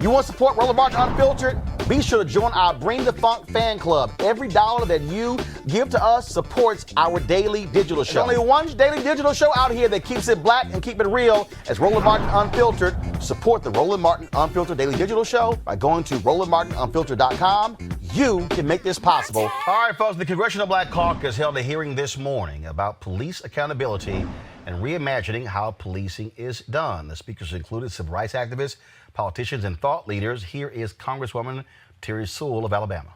You want to support Roland Martin Unfiltered? Be sure to join our Bring the Funk fan club. Every dollar that you give to us supports our daily digital show. There's only one daily digital show out here that keeps it black and keep it real. As Roland Martin Unfiltered. Support the Roland Martin Unfiltered daily digital show by going to RolandMartinUnfiltered.com. You can make this possible. All right, folks, the Congressional Black Caucus held a hearing this morning about police accountability and reimagining how policing is done. The speakers included civil rights activists, politicians, and thought leaders. Here is Congresswoman Terry Sewell of Alabama.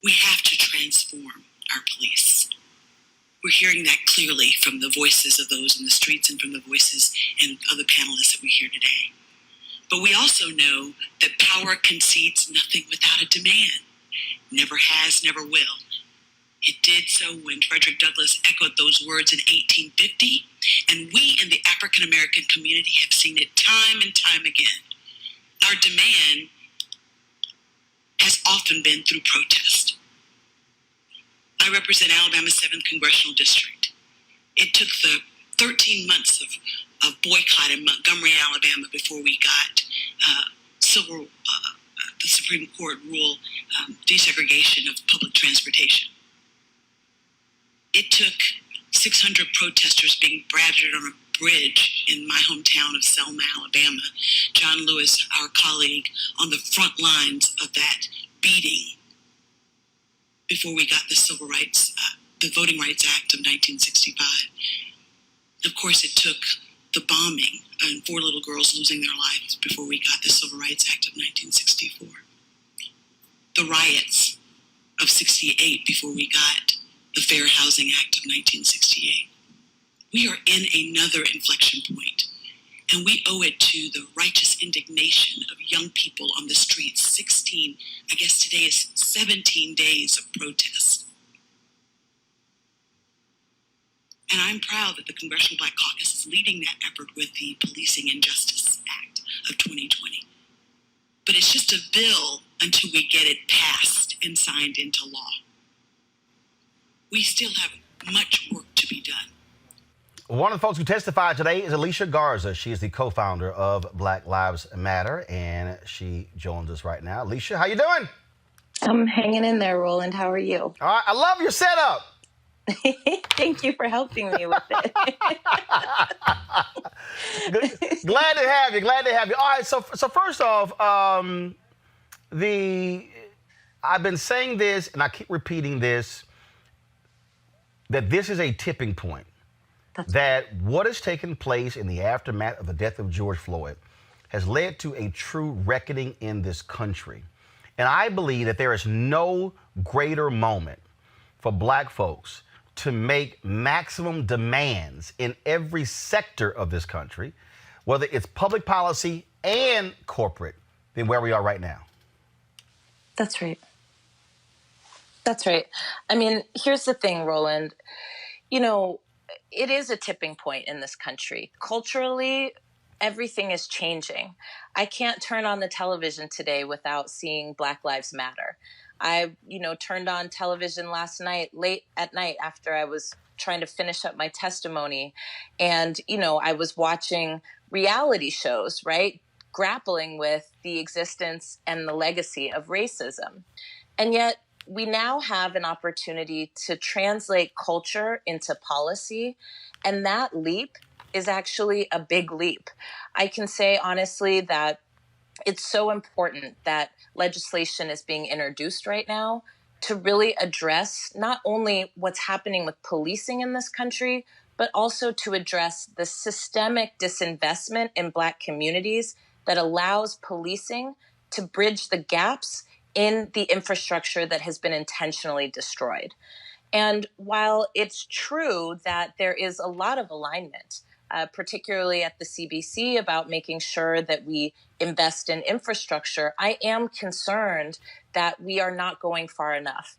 We have to transform our police. We're hearing that clearly from the voices of those in the streets and from the voices and other panelists that we hear today. But we also know that power concedes nothing without a demand. Never has, never will. It did so when Frederick Douglass echoed those words in 1850, and we in the African American community have seen it time and time again. Our demand has often been through protest. I represent Alabama's 7th Congressional District. It took the 13 months of boycott in Montgomery, Alabama, before we got the Supreme Court rule desegregation of public transportation. It took 600 protesters being branded on a bridge in my hometown of Selma, Alabama. John Lewis, our colleague, on the front lines of that beating before we got the Civil Rights, the Voting Rights Act of 1965. Of course, it took the bombing and 4 little girls losing their lives before we got the Civil Rights Act of 1964. The riots of 68 before we got the Fair Housing Act of 1968. We are in another inflection point, and we owe it to the righteous indignation of young people on the streets. 16, I guess today is 17 days of protest. And I'm proud that the Congressional Black Caucus is leading that effort with the Policing and Justice Act of 2020. But it's just a bill until we get it passed and signed into law. We still have much work to be done. One of the folks who testified today is Alicia Garza. She is the co-founder of Black Lives Matter, and she joins us right now. Alicia, how you doing? I'm hanging in there, Roland. How are you? All right, I love your setup. Thank you for helping me with it. Glad to have you. Glad to have you. All right. So first off, I've been saying this, and I keep repeating this, that this is a tipping point. That what has taken place in the aftermath of the death of George Floyd has led to a true reckoning in this country. And I believe that there is no greater moment for black folks to make maximum demands in every sector of this country, whether it's public policy and corporate, than where we are right now. That's right. That's right. I mean, here's the thing, Roland. You know, it is a tipping point in this country. Culturally, everything is changing. I can't turn on the television today without seeing Black Lives Matter. I, turned on television last night, late at night after I was trying to finish up my testimony. And, I was watching reality shows, right? Grappling with the existence and the legacy of racism. And yet we now have an opportunity to translate culture into policy. And that leap is actually a big leap. I can say honestly that it's so important that legislation is being introduced right now to really address not only what's happening with policing in this country, but also to address the systemic disinvestment in Black communities that allows policing to bridge the gaps in the infrastructure that has been intentionally destroyed. And while it's true that there is a lot of alignment, particularly at the CBC, about making sure that we invest in infrastructure, I am concerned that we are not going far enough.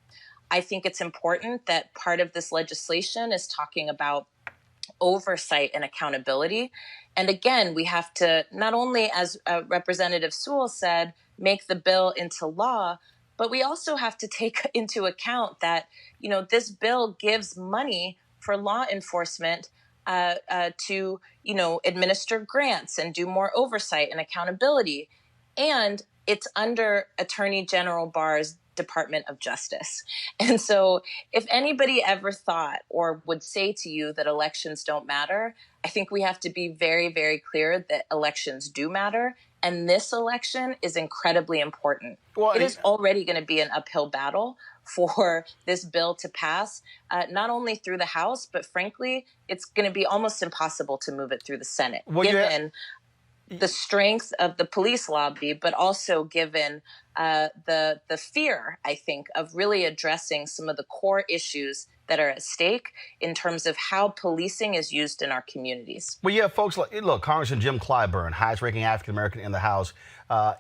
I think it's important that part of this legislation is talking about oversight and accountability. And again, we have to not only, as Representative Sewell said, make the bill into law, but we also have to take into account that, this bill gives money for law enforcement to, administer grants and do more oversight and accountability. and it's under Attorney General Barr's Department of Justice. And so if anybody ever thought or would say to you that elections don't matter, I think we have to be very, very clear that elections do matter. And this election is incredibly important. Well, it is already going to be an uphill battle for this bill to pass, not only through the House, but frankly, it's going to be almost impossible to move it through the Senate, given the strength of the police lobby, but also given the fear, I think, of really addressing some of the core issues that are at stake in terms of how policing is used in our communities. Well, yeah, folks, look, Congressman Jim Clyburn, highest-ranking African-American in the House,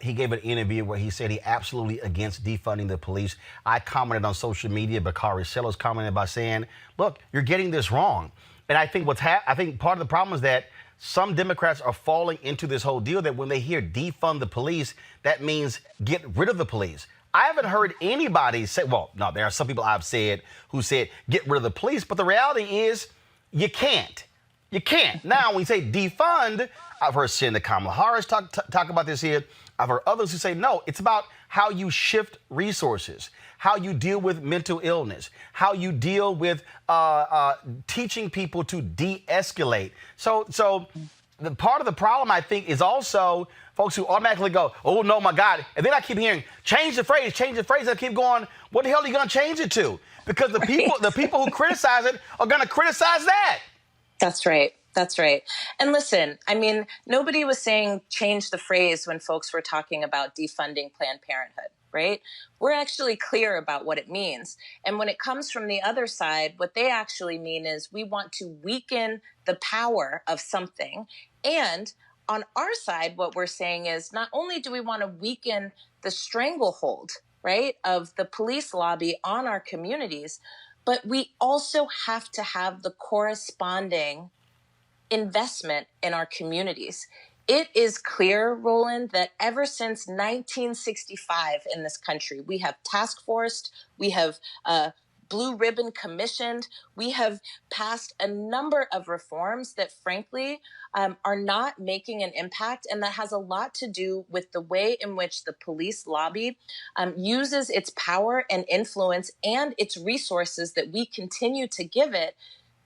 he gave an interview where he said he absolutely against defunding the police. I commented on social media, Bakari Sellers commented by saying, look, you're getting this wrong. And I think I think part of the problem is that some Democrats are falling into this whole deal that when they hear defund the police, that means get rid of the police. I haven't heard anybody say, well, no, there are some people I've said who said get rid of the police, but the reality is you can't. You can't. Now, when you say defund, I've heard Senator Kamala Harris talk about this here. I've heard others who say, no, it's about how you shift resources, how you deal with mental illness, how you deal with teaching people to de-escalate. So the part of the problem, I think, is also folks who automatically go, oh, no, my God. And then I keep hearing, change the phrase. I keep going, what the hell are you going to change it to? Because the people who criticize it are going to criticize that. That's right. That's right. And listen, I mean, nobody was saying change the phrase when folks were talking about defunding Planned Parenthood, right? We're actually clear about what it means. And when it comes from the other side, what they actually mean is we want to weaken the power of something. And on our side, what we're saying is not only do we want to weaken the stranglehold, right, of the police lobby on our communities, but we also have to have the corresponding investment in our communities. It is clear, Roland, that ever since 1965 in this country, we have task forced, we have blue ribbon commissioned, we have passed a number of reforms that frankly are not making an impact. And that has a lot to do with the way in which the police lobby uses its power and influence and its resources that we continue to give it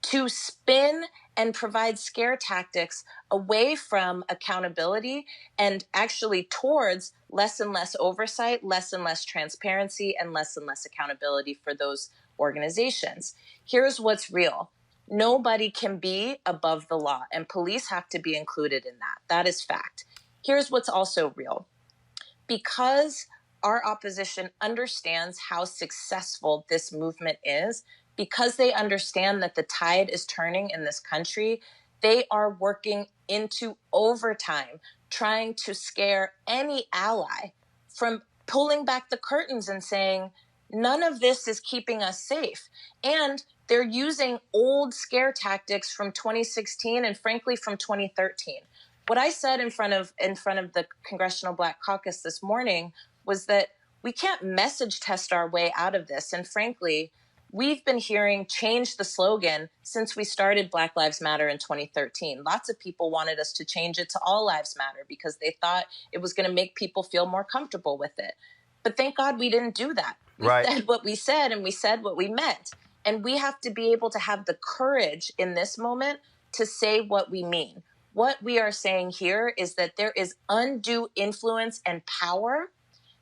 to spin and provide scare tactics away from accountability and actually towards less and less oversight, less and less transparency, and less accountability for those organizations. Here's what's real. Nobody can be above the law, and police have to be included in that. That is fact. Here's what's also real. Because our opposition understands how successful this movement is, because they understand that the tide is turning in this country, they are working into overtime, trying to scare any ally from pulling back the curtains and saying, none of this is keeping us safe. And they're using old scare tactics from 2016 and frankly from 2013. What I said in front of the Congressional Black Caucus this morning was that we can't message test our way out of this. And frankly, we've been hearing change the slogan since we started Black Lives Matter in 2013. Lots of people wanted us to change it to All Lives Matter because they thought it was going to make people feel more comfortable with it. But thank God we didn't do that. We said what we said and we said what we meant. And we have to be able to have the courage in this moment to say what we mean. What we are saying here is that there is undue influence and power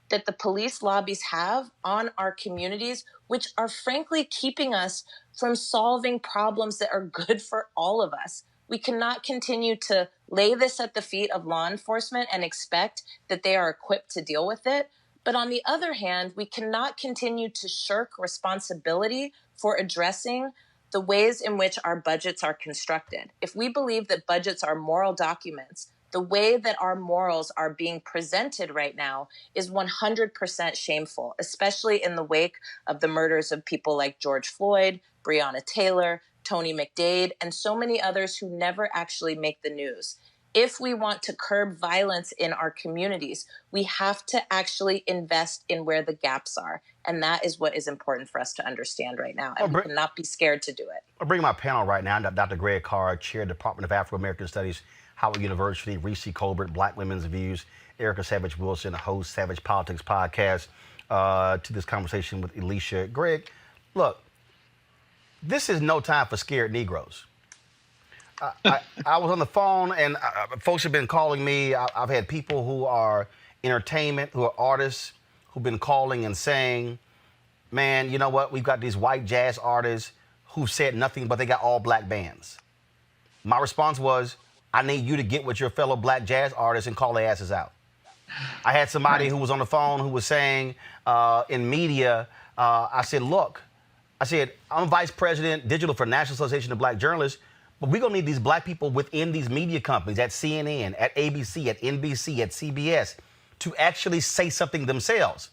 that the police lobbies have on our communities, which are frankly keeping us from solving problems that are good for all of us. We cannot continue to lay this at the feet of law enforcement and expect that they are equipped to deal with it. But on the other hand, we cannot continue to shirk responsibility for addressing the ways in which our budgets are constructed. If we believe that budgets are moral documents, the way that our morals are being presented right now is 100% shameful, especially in the wake of the murders of people like George Floyd, Breonna Taylor, Tony McDade, and so many others who never actually make the news. If we want to curb violence in our communities, we have to actually invest in where the gaps are. And that is what is important for us to understand right now. And we cannot be scared to do it. I'll bring my panel right now. Dr. Greg Carr, Chair, Department of Afro-American Studies, Howard University, Reese Colbert, Black Women's Views, Erica Savage Wilson, host Savage Politics Podcast, to this conversation with Alicia. Greg, look, this is no time for scared Negroes. I was on the phone, and folks have been calling me. I've had people who are entertainment, who are artists, who've been calling and saying, man, you know what? We've got these white jazz artists who've said nothing, but they got all black bands. My response was, I need you to get with your fellow black jazz artists and call their asses out. I had somebody who was on the phone who was saying in media, I said, look, I'm vice president, digital for National Association of Black Journalists, but we're going to need these black people within these media companies, at CNN, at ABC, at NBC, at CBS, to actually say something themselves.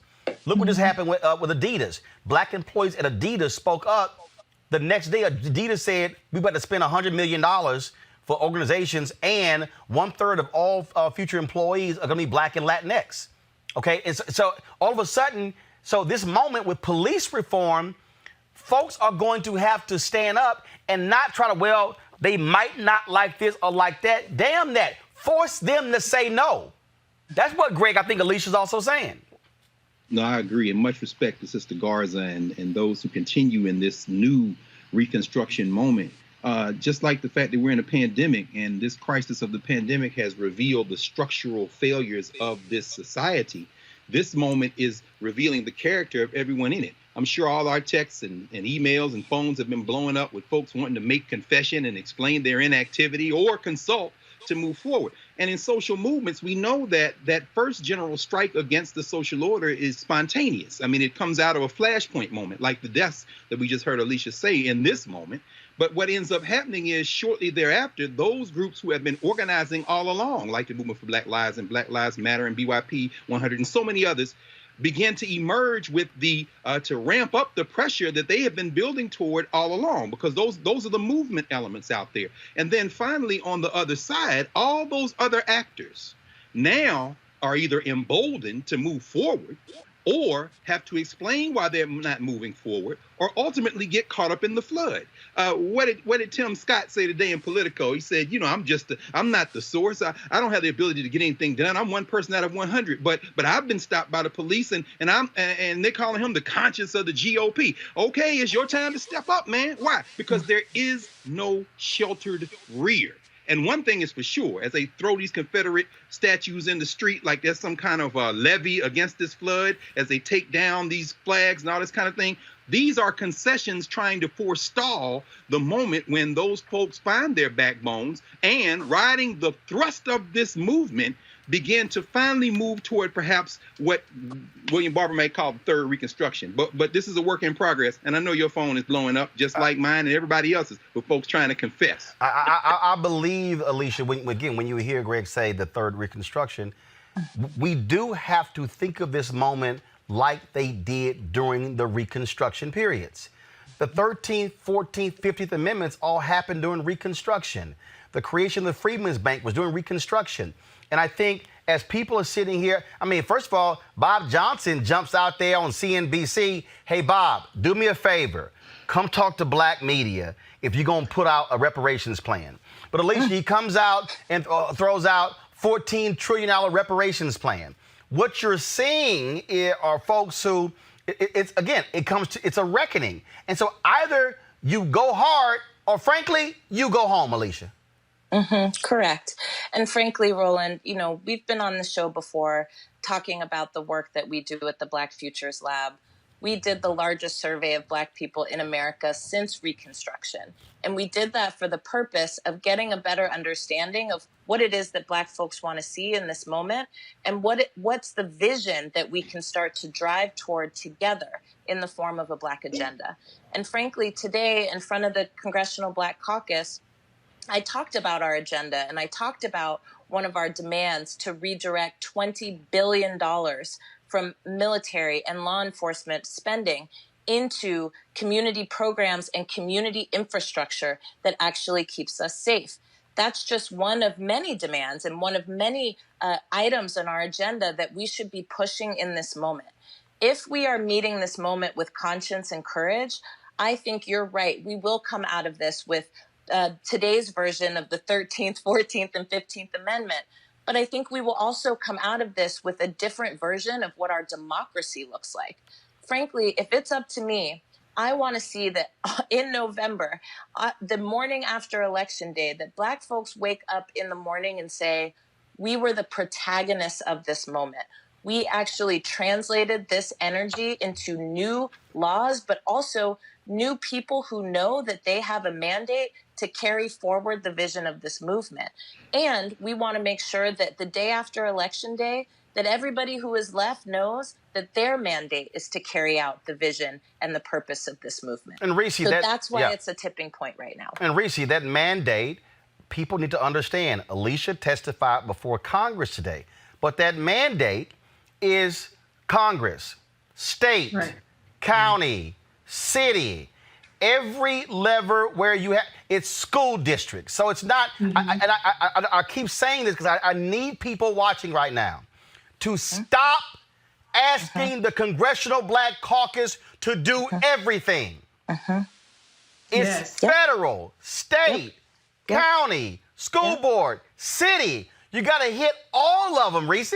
Look what just happened with Adidas. Black employees at Adidas spoke up. The next day, Adidas said, we better spend $100 million for organizations, and 1/3 of all future employees are going to be black and Latinx. Okay, and so all of a sudden, so this moment with police reform, folks are going to have to stand up and not try to, well, they might not like this or like that. Damn that. Force them to say no. That's what, Greg, I think Alicia's also saying. No, I agree. And much respect to Sister Garza and those who continue in this new Reconstruction moment. Just like the fact that we're in a pandemic, and this crisis of the pandemic has revealed the structural failures of this society, this moment is revealing the character of everyone in it. I'm sure all our texts and emails and phones have been blowing up with folks wanting to make confession and explain their inactivity or consult to move forward. And in social movements, we know that that first general strike against the social order is spontaneous. I mean, it comes out of a flashpoint moment, like the deaths that we just heard Alicia say in this moment. But what ends up happening is shortly thereafter, those groups who have been organizing all along, like the Movement for Black Lives and Black Lives Matter and BYP 100 and so many others, begin to emerge with the to ramp up the pressure that they have been building toward all along, because those are the movement elements out there. And then finally, on the other side, all those other actors now are either emboldened to move forward or have to explain why they're not moving forward, or ultimately get caught up in the flood. What did Tim Scott say today in Politico? He said, you know, I'm not the source. I don't have the ability to get anything done. I'm one person out of 100, but I've been stopped by the police, and they're calling him the conscience of the GOP. Okay, it's your time to step up, man. Why? Because there is no sheltered rear. And one thing is for sure, as they throw these Confederate statues in the street like there's some kind of levy against this flood, as they take down these flags and all this kind of thing, these are concessions trying to forestall the moment when those folks find their backbones and, riding the thrust of this movement, begin to finally move toward perhaps what William Barber may call the third Reconstruction. But this is a work in progress, and I know your phone is blowing up just like mine and everybody else's, with folks trying to confess. I believe, Alicia, when you hear Greg say the third Reconstruction, we do have to think of this moment like they did during the Reconstruction periods. The 13th, 14th, 15th Amendments all happened during Reconstruction. The creation of the Freedmen's Bank was during Reconstruction. And I think as people are sitting here, I mean, first of all, Bob Johnson jumps out there on CNBC. Hey, Bob, do me a favor. Come talk to black media if you're going to put out a reparations plan. But Alicia, he comes out and throws out $14 trillion reparations plan. What you're seeing are folks who, it's a reckoning. And so either you go hard or, frankly, you go home, Alicia. Correct. And frankly, Roland, you know, we've been on the show before talking about the work that we do at the Black Futures Lab. We did the largest survey of Black people in America since Reconstruction. And we did that for the purpose of getting a better understanding of what it is that Black folks want to see in this moment, and what's the vision that we can start to drive toward together in the form of a Black agenda. And frankly, today, in front of the Congressional Black Caucus, I talked about our agenda, and I talked about one of our demands to redirect $20 billion from military and law enforcement spending into community programs and community infrastructure that actually keeps us safe. That's just one of many demands and one of many items on our agenda that we should be pushing in this moment. If we are meeting this moment with conscience and courage, I think you're right. We will come out of this with today's version of the 13th, 14th, and 15th Amendment. But I think we will also come out of this with a different version of what our democracy looks like. Frankly, if it's up to me, I want to see that in November, the morning after Election Day, that Black folks wake up in the morning and say, we were the protagonists of this moment. We actually translated this energy into new laws, but also new people who know that they have a mandate to carry forward the vision of this movement. And we want to make sure that the day after Election Day, that everybody who is left knows that their mandate is to carry out the vision and the purpose of this movement. And Reese, so that's why it's a tipping point right now. And Reese, that mandate, people need to understand. Alicia testified before Congress today, but that mandate is Congress, state, county, city, every lever where you have, it's school districts. So it's not, I keep saying this because I need people watching right now to stop asking the Congressional Black Caucus to do everything. It's federal, state, county, school board, city. You got to hit all of them, Reese.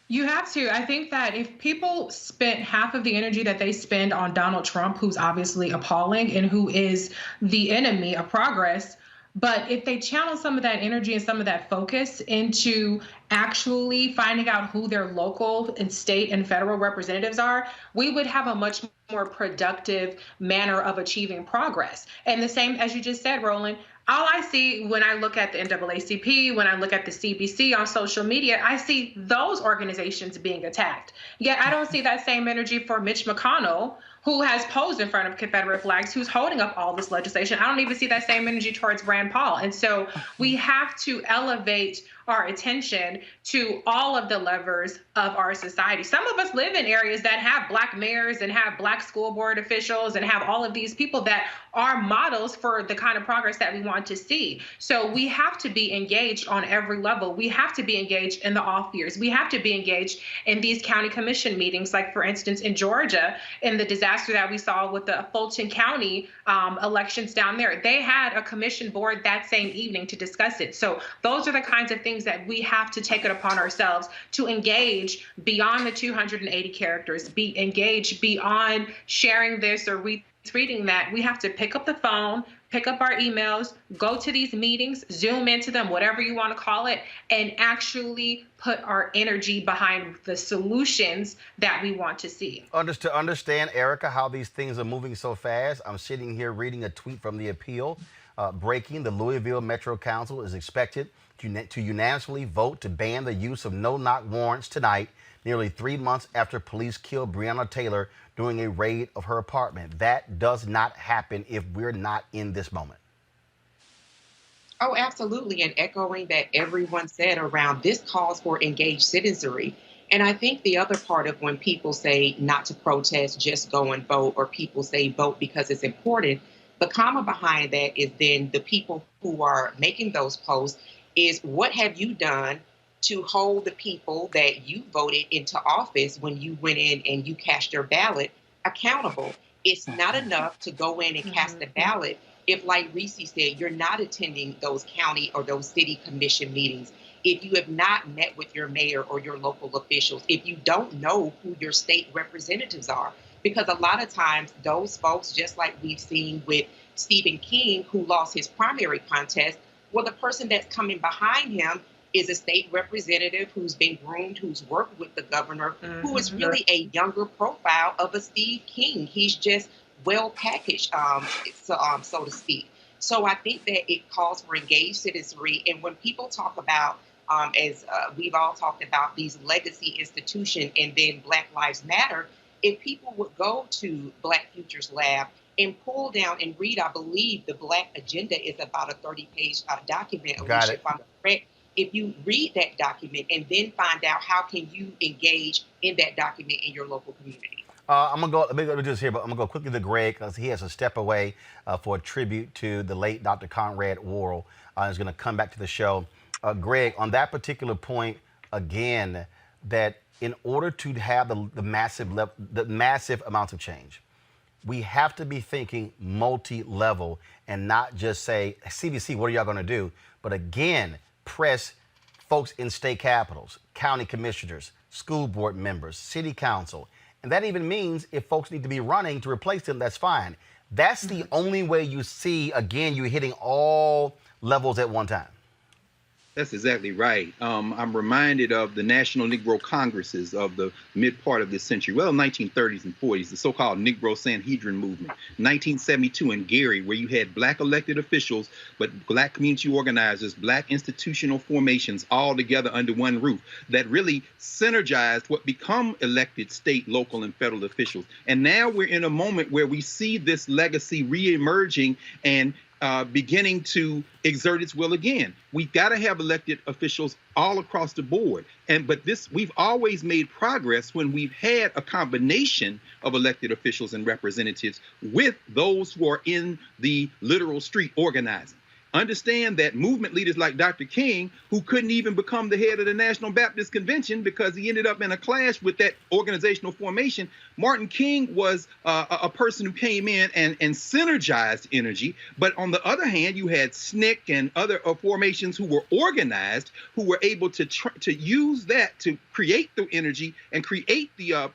You have to. I think that if people spent half of the energy that they spend on Donald Trump, who's obviously appalling and who is the enemy of progress, but if they channel some of that energy and some of that focus into actually finding out who their local and state and federal representatives are, we would have a much more productive manner of achieving progress. And the same as you just said, Roland, all I see when I look at the NAACP, when I look at the CBC on social media, I see those organizations being attacked. Yet I don't see that same energy for Mitch McConnell, who has posed in front of Confederate flags, who's holding up all this legislation. I don't even see that same energy towards Rand Paul. And so we have to elevate our attention to all of the levers of our society. Some of us live in areas that have Black mayors and have Black school board officials and have all of these people that are models for the kind of progress that we want to see. So we have to be engaged on every level. We have to be engaged in the off years. We have to be engaged in these county commission meetings, like, for instance, in Georgia, in the disaster that we saw with the Fulton County elections down there. They had a commission board that same evening to discuss it. So those are the kinds of things that we have to take it upon ourselves to engage beyond the 280 characters, be engaged beyond sharing this or retweeting that. We have to pick up the phone, pick up our emails, go to these meetings, Zoom into them, whatever you want to call it, and actually put our energy behind the solutions that we want to see. To understand, Erica, how these things are moving so fast, I'm sitting here reading a tweet from the appeal. Breaking, the Louisville Metro Council is expected to unanimously vote to ban the use of no-knock warrants tonight, nearly 3 months after police killed Breonna Taylor during a raid of her apartment. That does not happen if we're not in this moment. Oh, absolutely. And echoing that everyone said around this calls for engaged citizenry. And I think the other part of when people say not to protest, just go and vote, or people say vote because it's important, the comma behind that is then the people who are making those posts is what have you done to hold the people that you voted into office when you went in and you cast your ballot accountable. It's not enough to go in and cast a ballot if, like Reese said, you're not attending those county or those city commission meetings, if you have not met with your mayor or your local officials, if you don't know who your state representatives are. Because a lot of times those folks, just like we've seen with Stephen King, who lost his primary contest, well, the person that's coming behind him is a state representative who's been groomed, who's worked with the governor, who is really a younger profile of a Steve King. He's just well packaged, so to speak. So I think that it calls for engaged citizenry. And when people talk about, as we've all talked about, these legacy institutions and then Black Lives Matter, if people would go to Black Futures Lab and pull down and read, I believe the Black Agenda is about a 30-page document. Got it. If I'm correct. If you read that document and then find out how can you engage in that document in your local community. I'm gonna go. Let me do this here, but I'm gonna go quickly to Greg because he has a step away for a tribute to the late Dr. Conrad Worrell. He's gonna come back to the show. Greg, on that particular point, again, that in order to have the massive amounts of change, we have to be thinking multi-level and not just say, CBC, what are y'all gonna do? But again, press folks in state capitals, county commissioners, school board members, city council. And that even means if folks need to be running to replace them, that's fine. That's the only way you see, again, you're hitting all levels at one time. That's exactly right. I'm reminded of the National Negro Congresses of the mid part of this century, well, 1930s and 40s, the so-called Negro Sanhedrin movement. 1972 in Gary, where you had black elected officials, but black community organizers, black institutional formations all together under one roof that really synergized what become elected state, local, and federal officials. And now we're in a moment where we see this legacy reemerging and beginning to exert its will again. We've got to have elected officials all across the board. But we've always made progress when we've had a combination of elected officials and representatives with those who are in the literal street organizing. Understand that movement leaders like Dr. King, who couldn't even become the head of the National Baptist Convention because he ended up in a clash with that organizational formation. Martin King was a person who came in and synergized energy. But on the other hand, you had SNCC and other formations who were organized, who were able to use that to create the energy and create the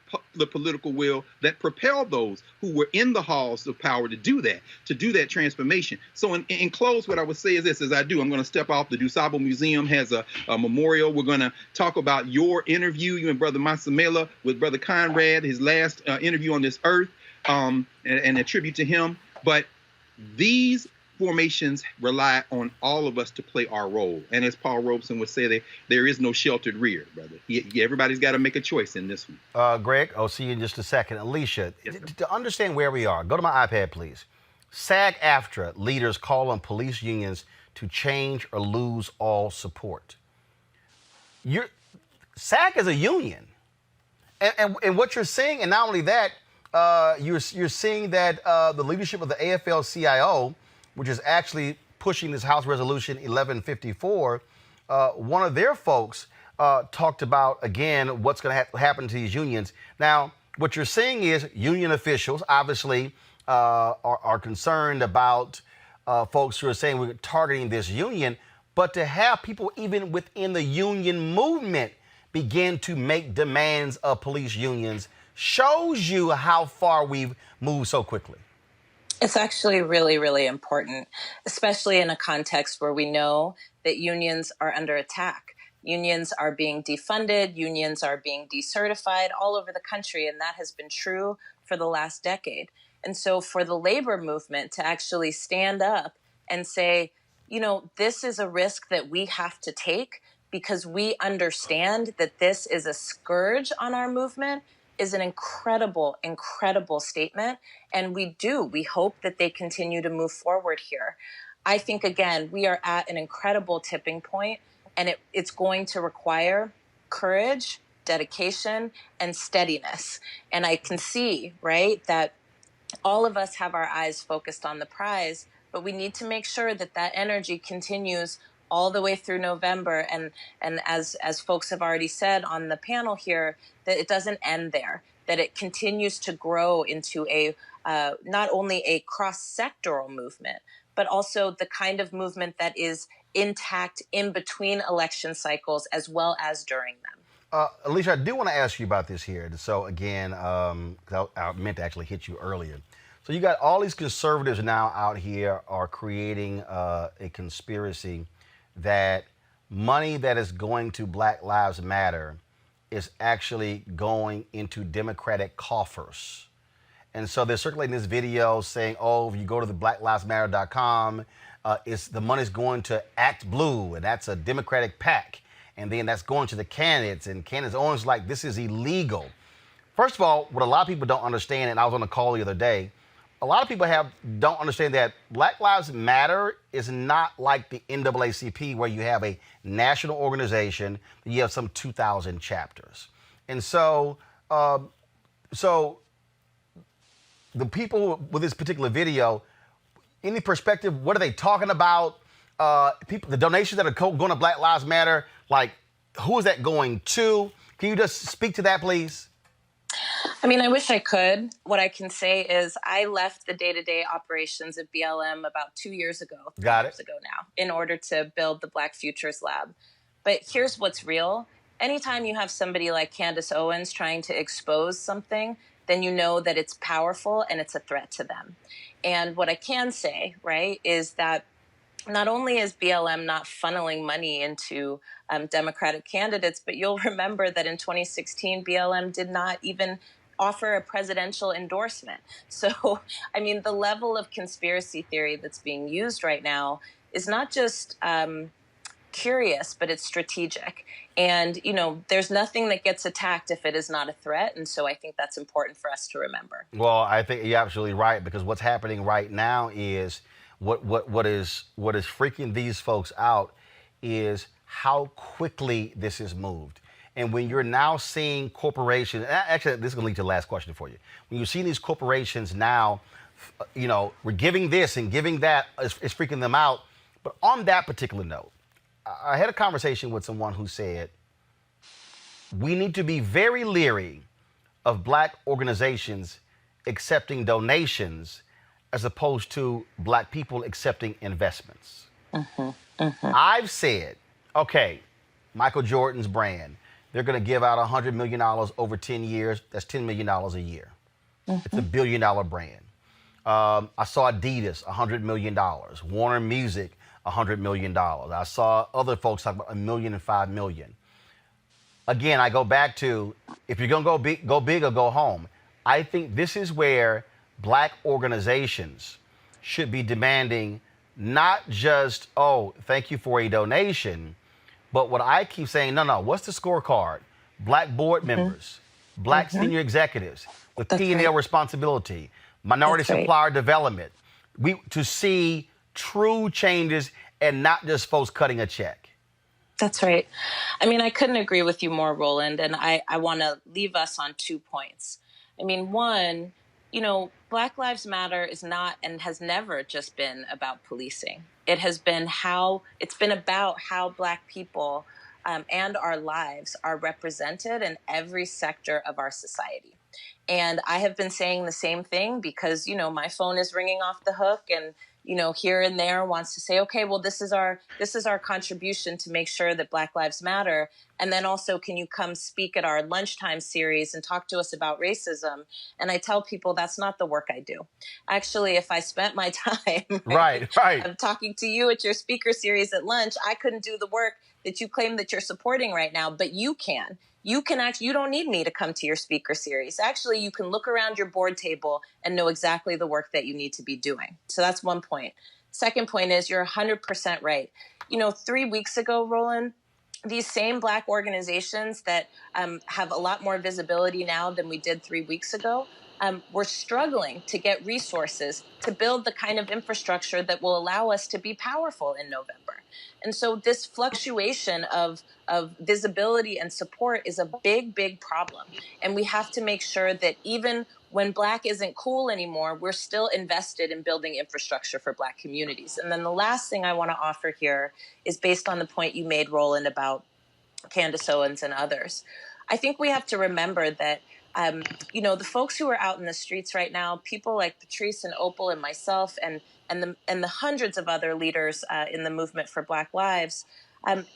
political will that propelled those who were in the halls of power to do that transformation. So in close, what I would say is this, as I do, I'm going to step off. The DuSable Museum has a memorial. We're going to talk about your interview, you and Brother Masamela, with Brother Conrad, his last interview on this earth, and a tribute to him. But these formations rely on all of us to play our role. And as Paul Robeson would say, there is no sheltered rear, brother. Everybody's got to make a choice in this one. Greg, I'll see you in just a second. Alicia, yes, to understand where we are, go to my iPad, please. SAG-AFTRA leaders call on police unions to change or lose all support. SAG is a union. And what you're seeing, and not only that, you're seeing that the leadership of the AFL-CIO, which is actually pushing this House Resolution 1154, one of their folks talked about, again, what's going to happen to these unions. Now, what you're seeing is union officials, obviously, are concerned about folks who are saying we're targeting this union, but to have people even within the union movement begin to make demands of police unions shows you how far we've moved so quickly. It's actually really, really important, especially in a context where we know that unions are under attack. Unions are being defunded, unions are being decertified all over the country, and that has been true for the last decade. And so for the labor movement to actually stand up and say, you know, this is a risk that we have to take because we understand that this is a scourge on our movement is an incredible, incredible statement. And we hope that they continue to move forward here. I think, again, we are at an incredible tipping point, and it's going to require courage, dedication, and steadiness. And I can see, right, that all of us have our eyes focused on the prize, but we need to make sure that that energy continues all the way through November. And as folks have already said on the panel here, that it doesn't end there, that it continues to grow into a not only a cross-sectoral movement, but also the kind of movement that is intact in between election cycles as well as during them. Alicia, I do want to ask you about this here. So again, I meant to actually hit you earlier. So you got all these conservatives now out here are creating a conspiracy that money that is going to Black Lives Matter is actually going into Democratic coffers. And so they're circulating this video saying, oh, if you go to the blacklivesmatter.com, the money's going to Act Blue, and that's a Democratic PAC. And then that's going to the candidates, and candidates owners like, this is illegal. First of all, what a lot of people don't understand, and I was on a call the other day, a lot of people don't understand that Black Lives Matter is not like the NAACP, where you have a national organization, you have some 2,000 chapters. And so, the people with this particular video, any perspective, what are they talking about? The donations that are going to Black Lives Matter, like, who is that going to? Can you just speak to that, please? I mean, I wish I could. What I can say is I left the day-to-day operations of BLM about 2 years ago. Got it. 2 years ago now, in order to build the Black Futures Lab. But here's what's real. Anytime you have somebody like Candace Owens trying to expose something, then you know that it's powerful and it's a threat to them. And what I can say, right, is that not only is BLM not funneling money into Democratic candidates, but you'll remember that in 2016, BLM did not even offer a presidential endorsement. So, I mean, the level of conspiracy theory that's being used right now is not just curious, but it's strategic. And, you know, there's nothing that gets attacked if it is not a threat. And so I think that's important for us to remember. Well, I think you're absolutely right, because what's happening right now is what is freaking these folks out is how quickly this is moved. And when you're now seeing corporations, actually, this is going to lead to the last question for you. When you see these corporations now, you know, we're giving this and giving that, it's freaking them out. But on that particular note, I had a conversation with someone who said, we need to be very leery of Black organizations accepting donations as opposed to Black people accepting investments. I've said, okay, Michael Jordan's brand, they're going to give out $100 million over 10 years. That's $10 million a year. It's a $1 billion brand. I saw Adidas, $100 million. Warner Music, $100 million. I saw other folks talk about $1 million and $5 million. Again, I go back to, if you're going to go big or go home. I think this is where Black organizations should be demanding not just, oh, thank you for a donation, but what I keep saying, no, what's the scorecard? Black board members, Black senior executives with P&L responsibility, minority supplier development, to see true changes and not just folks cutting a check. That's right. I mean, I couldn't agree with you more, Roland, and I want to leave us on 2 points. I mean, one, you know, Black Lives Matter is not and has never just been about policing. It has been about how Black people and our lives are represented in every sector of our society. And I have been saying the same thing because, you know, my phone is ringing off the hook and, you know, here and there wants to say, okay, well, this is our contribution to make sure that Black Lives Matter. And then also, can you come speak at our lunchtime series and talk to us about racism? And I tell people that's not the work I do. Actually, if I spent my time right. talking to you at your speaker series at lunch, I couldn't do the work that you claim that you're supporting right now, but you can. You don't need me to come to your speaker series. Actually, you can look around your board table and know exactly the work that you need to be doing. So that's one point. Second point is you're 100% right. You know, 3 weeks ago, Roland, these same Black organizations that have a lot more visibility now than we did 3 weeks ago, we're struggling to get resources to build the kind of infrastructure that will allow us to be powerful in November. And so this fluctuation of visibility and support is a big, big problem. And we have to make sure that even when Black isn't cool anymore, we're still invested in building infrastructure for Black communities. And then the last thing I want to offer here is based on the point you made, Roland, about Candace Owens and others. I think we have to remember that you know, the folks who are out in the streets right now, people like Patrice and Opal and myself and the hundreds of other leaders in the movement for Black Lives,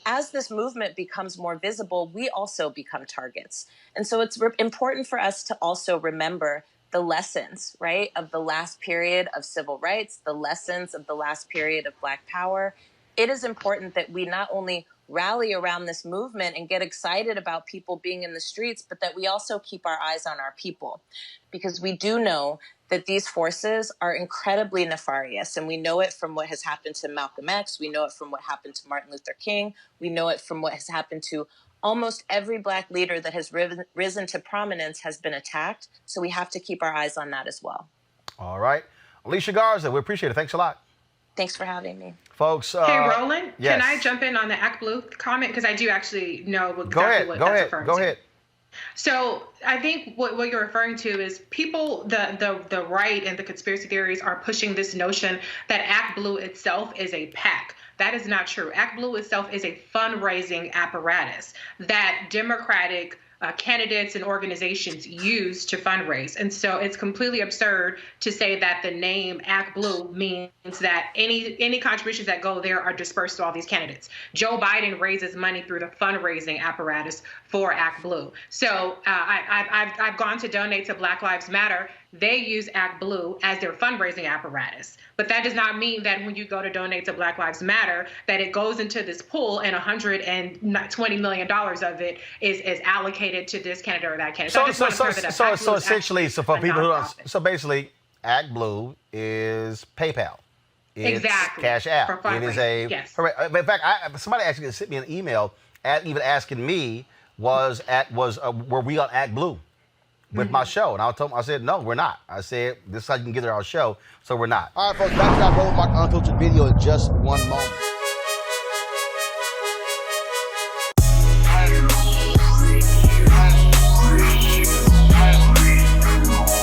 as this movement becomes more visible, we also become targets. And so it's important for us to also remember the lessons, right, of the last period of civil rights, the lessons of the last period of Black power. It is important that we not only rally around this movement and get excited about people being in the streets, but that we also keep our eyes on our people, because we do know that these forces are incredibly nefarious. And we know it from what has happened to Malcolm X. We know it from what happened to Martin Luther King. We know it from what has happened to almost every Black leader that has risen to prominence has been attacked. So we have to keep our eyes on that as well. All right. Alicia Garza, we appreciate it. Thanks a lot. Thanks for having me. Folks. Hey, Roland, yes. Can I jump in on the Act Blue comment? Because I do actually know exactly what that's referring to. Go ahead. So I think what you're referring to is people, the right and the conspiracy theories are pushing this notion that Act Blue itself is a PAC. That is not true. Act Blue itself is a fundraising apparatus that Democratic candidates and organizations use to fundraise. And so it's completely absurd to say that the name Act Blue means that any contributions that go there are dispersed to all these candidates. Joe Biden raises money through the fundraising apparatus for Act Blue. So I've gone to donate to Black Lives Matter. They use Act Blue as their fundraising apparatus. But that does not mean that when you go to donate to Black Lives Matter, that it goes into this pool and $120 million of it is allocated to this candidate or that candidate. So essentially, so for people who don't, so basically, Act Blue is PayPal. It's exactly. Cash App. It is a. Yes. In fact, somebody actually sent me an email, even asking me, were we on Act Blue with my show? And I said, no, we're not. I said, this is how you can get our show, so we're not. All right, folks, back to our Roland Martin Unfiltered video in just one moment.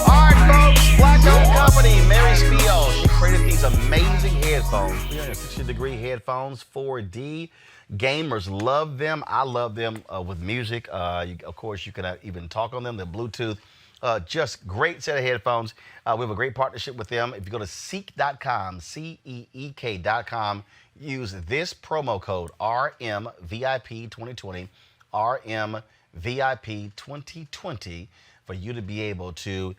All right, folks, Black-owned company, Mary Spiel. She created these amazing headphones, 360-degree headphones, 4D. Gamers love them. I love them with music. Of course, you can even talk on them. They're Bluetooth. Just great set of headphones. We have a great partnership with them. If you go to Ceek.com, Ceek.com, use this promo code RMVIP2020, RMVIP2020, for you to be able to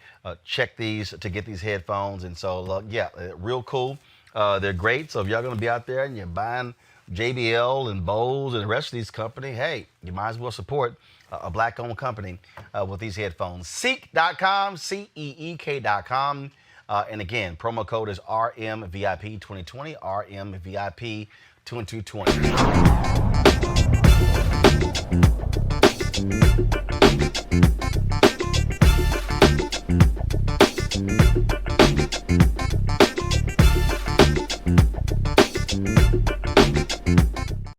check these, to get these headphones. And so, yeah, real cool. They're great. So if y'all going to be out there and you're buying JBL and Bose and the rest of these companies, hey, you might as well support a Black-owned company with these headphones. Ceek.com, Ceek.com. And again, promo code is RMVIP2020, RMVIP2020.